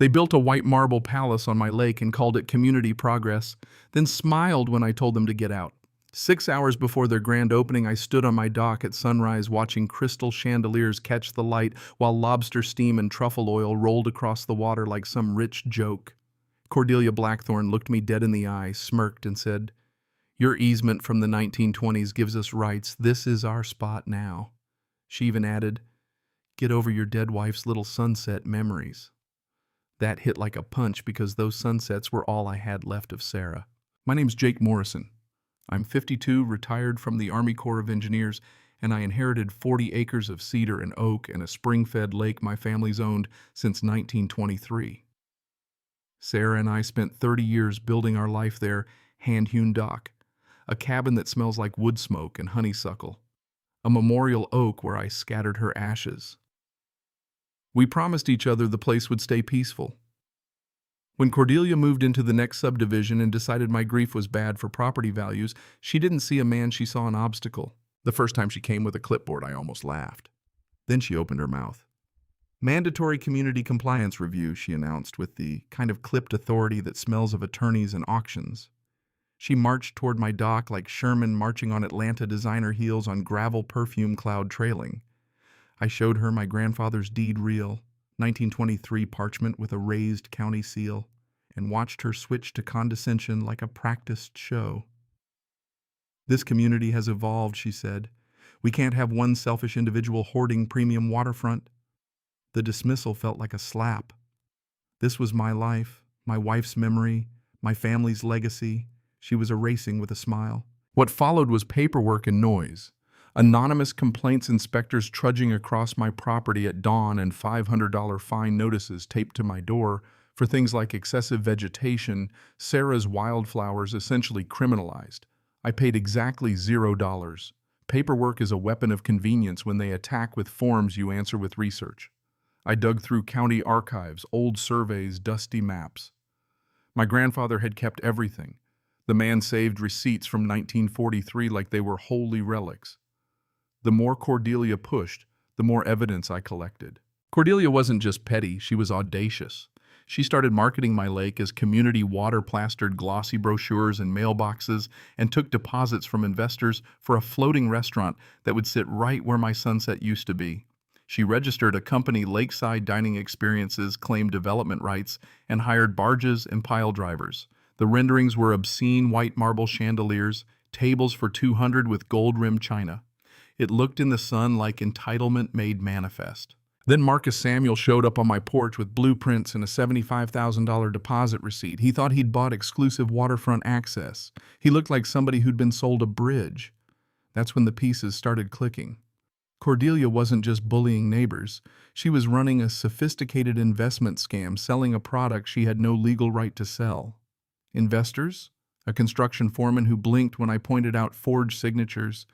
They built a white marble palace on my lake and called it Community Progress, then smiled when I told them to get out. 6 hours before their grand opening, I stood on my dock at sunrise watching crystal chandeliers catch the light while lobster steam and truffle oil rolled across the water like some rich joke. Cordelia Blackthorne looked me dead in the eye, smirked, and said, "Your easement from the 1920s gives us rights. This is our spot now." She even added, "Get over your dead wife's little sunset memories." That hit like a punch because those sunsets were all I had left of Sarah. My name's Jake Morrison. I'm 52, retired from the Army Corps of Engineers, and I inherited 40 acres of cedar and oak and a spring-fed lake my family's owned since 1923. Sarah and I spent 30 years building our life there, hand-hewn dock, a cabin that smells like wood smoke and honeysuckle, a memorial oak where I scattered her ashes. We promised each other the place would stay peaceful. When Cordelia moved into the next subdivision and decided my grief was bad for property values, she didn't see a man, she saw an obstacle. The first time she came with a clipboard, I almost laughed. Then she opened her mouth. "Mandatory community compliance review," she announced with the kind of clipped authority that smells of attorneys and auctions. She marched toward my dock like Sherman marching on Atlanta designer heels on gravel perfume cloud trailing. I showed her my grandfather's deed reel, 1923 parchment with a raised county seal, and watched her switch to condescension like a practiced show. "This community has evolved," she said. "We can't have one selfish individual hoarding premium waterfront." The dismissal felt like a slap. This was my life, my wife's memory, my family's legacy. She was erasing with a smile. What followed was paperwork and noise. Anonymous complaints inspectors trudging across my property at dawn and $500 fine notices taped to my door for things like excessive vegetation, Sarah's wildflowers essentially criminalized. I paid exactly $0. Paperwork is a weapon of convenience when they attack with forms you answer with research. I dug through county archives, old surveys, dusty maps. My grandfather had kept everything. The man saved receipts from 1943 like they were holy relics. The more Cordelia pushed, the more evidence I collected. Cordelia wasn't just petty, she was audacious. She started marketing my lake as community water-plastered glossy brochures and mailboxes and took deposits from investors for a floating restaurant that would sit right where my sunset used to be. She registered a company, Lakeside Dining Experiences, claimed development rights, and hired barges and pile drivers. The renderings were obscene white marble chandeliers, tables for 200 with gold-rimmed china. It looked in the sun like entitlement made manifest. Then Marcus Samuel showed up on my porch with blueprints and a $75,000 deposit receipt. He thought he'd bought exclusive waterfront access. He looked like somebody who'd been sold a bridge. That's when the pieces started clicking. Cordelia wasn't just bullying neighbors. She was running a sophisticated investment scam, selling a product she had no legal right to sell. Investors? A construction foreman who blinked when I pointed out forged signatures.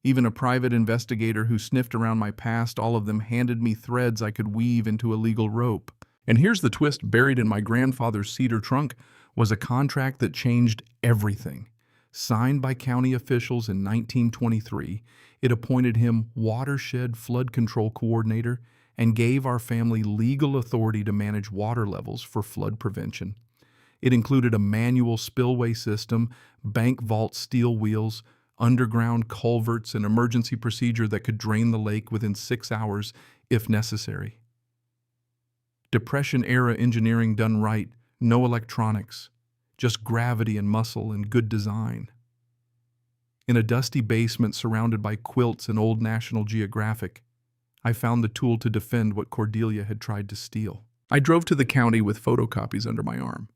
Even a private investigator who sniffed around my past, all of them handed me threads I could weave into a legal rope. And here's the twist: buried in my grandfather's cedar trunk was a contract that changed everything. Signed by county officials in 1923, it appointed him watershed flood control coordinator and gave our family legal authority to manage water levels for flood prevention. It included a manual spillway system, bank vault steel wheels, underground culverts, and emergency procedure that could drain the lake within 6 hours if necessary. Depression-era engineering done right, no electronics, just gravity and muscle and good design. In a dusty basement surrounded by quilts and old National Geographic, I found the tool to defend what Cordelia had tried to steal. I drove to the county with photocopies under my arm.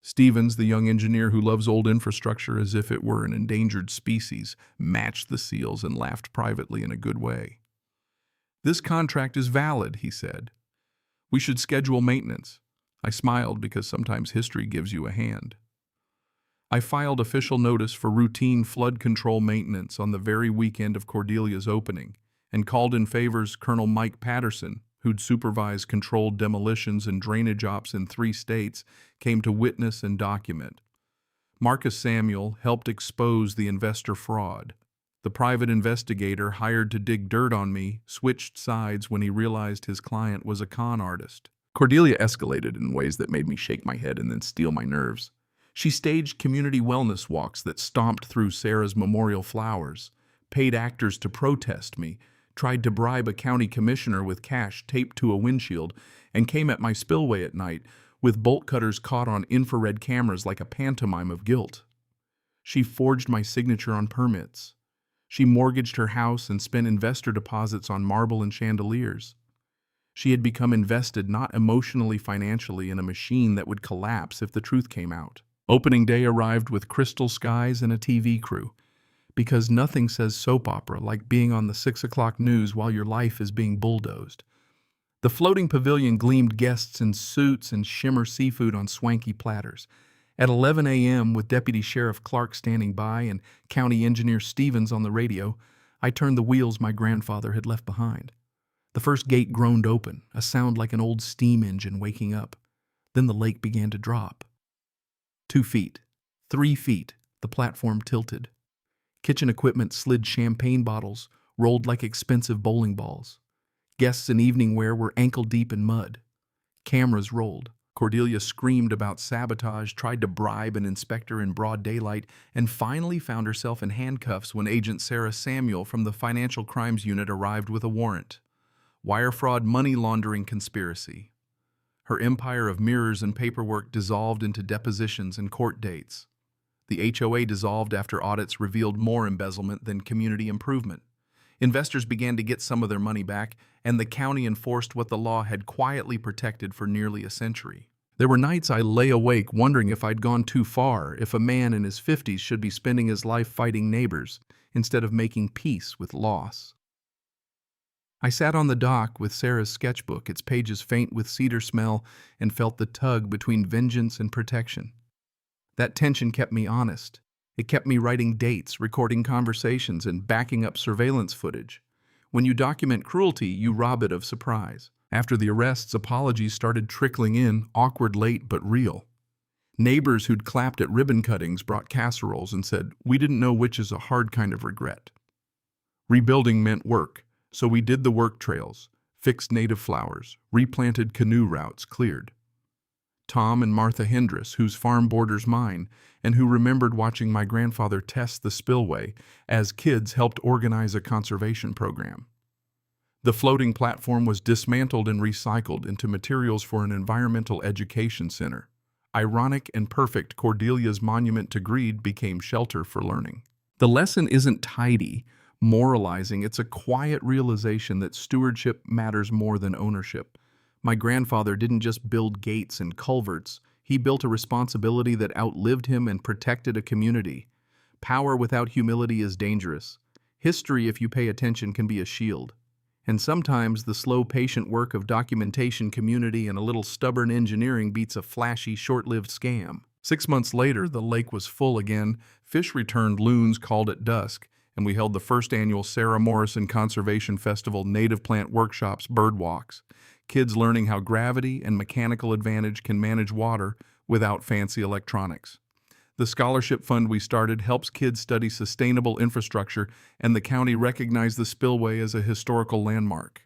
Stevens, the young engineer who loves old infrastructure as if it were an endangered species, matched the seals and laughed privately in a good way. "This contract is valid," he said. "We should schedule maintenance." I smiled because sometimes history gives you a hand. I filed official notice for routine flood control maintenance on the very weekend of Cordelia's opening and called in favors Colonel Mike Patterson, who'd supervised controlled demolitions and drainage ops in 3 states, came to witness and document. Marcus Samuel helped expose the investor fraud. The private investigator hired to dig dirt on me switched sides when he realized his client was a con artist. Cordelia escalated in ways that made me shake my head and then steel my nerves. She staged community wellness walks that stomped through Sarah's memorial flowers, paid actors to protest me, tried to bribe a county commissioner with cash taped to a windshield, and came at my spillway at night with bolt cutters caught on infrared cameras like a pantomime of guilt. She forged my signature on permits. She mortgaged her house and spent investor deposits on marble and chandeliers. She had become invested not emotionally, financially, in a machine that would collapse if the truth came out. Opening day arrived with crystal skies and a TV crew, because nothing says soap opera like being on the 6 o'clock news while your life is being bulldozed. The floating pavilion gleamed guests in suits and shimmer seafood on swanky platters. At 11 a.m., with Deputy Sheriff Clark standing by and County Engineer Stevens on the radio, I turned the wheels my grandfather had left behind. The first gate groaned open, a sound like an old steam engine waking up. Then the lake began to drop. 2 feet, 3 feet, the platform tilted. Kitchen equipment slid champagne bottles, rolled like expensive bowling balls. Guests in evening wear were ankle-deep in mud. Cameras rolled. Cordelia screamed about sabotage, tried to bribe an inspector in broad daylight, and finally found herself in handcuffs when Agent Sarah Samuel from the Financial Crimes Unit arrived with a warrant. Wire fraud, money laundering conspiracy. Her empire of mirrors and paperwork dissolved into depositions and court dates. The HOA dissolved after audits revealed more embezzlement than community improvement. Investors began to get some of their money back, and the county enforced what the law had quietly protected for nearly a century. There were nights I lay awake wondering if I'd gone too far, if a man in his 50s should be spending his life fighting neighbors instead of making peace with loss. I sat on the dock with Sarah's sketchbook, its pages faint with cedar smell, and felt the tug between vengeance and protection. That tension kept me honest. It kept me writing dates, recording conversations, and backing up surveillance footage. When you document cruelty, you rob it of surprise. After the arrests, apologies started trickling in, awkward, late, but real. Neighbors who'd clapped at ribbon cuttings brought casseroles and said, "We didn't know which is a hard kind of regret." Rebuilding meant work, so we did the work trails, fixed native flowers, replanted canoe routes, cleared. Tom and Martha Hendress, whose farm borders mine, and who remembered watching my grandfather test the spillway as kids, helped organize a conservation program. The floating platform was dismantled and recycled into materials for an environmental education center. Ironic and perfect, Cordelia's monument to greed became shelter for learning. The lesson isn't tidy, moralizing, it's a quiet realization that stewardship matters more than ownership. My grandfather didn't just build gates and culverts, he built a responsibility that outlived him and protected a community. Power without humility is dangerous. History, if you pay attention, can be a shield. And sometimes the slow, patient work of documentation, community, and a little stubborn engineering beats a flashy, short-lived scam. 6 months later, the lake was full again, fish returned, loons called at dusk, and we held the first annual Sarah Morrison Conservation Festival, native plant workshops, bird walks. Kids learning how gravity and mechanical advantage can manage water without fancy electronics. The scholarship fund we started helps kids study sustainable infrastructure, and the county recognized the spillway as a historical landmark.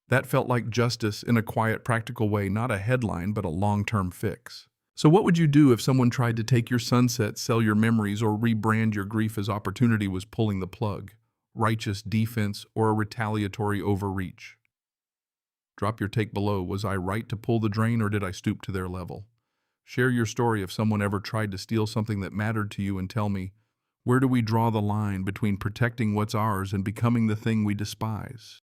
That felt like justice in a quiet, practical way, not a headline, but a long-term fix. So what would you do if someone tried to take your sunset, sell your memories, or rebrand your grief as opportunity was pulling the plug? Righteous defense or a retaliatory overreach? Drop your take below. Was I right to pull the drain, or did I stoop to their level? Share your story if someone ever tried to steal something that mattered to you, and tell me, where do we draw the line between protecting what's ours and becoming the thing we despise?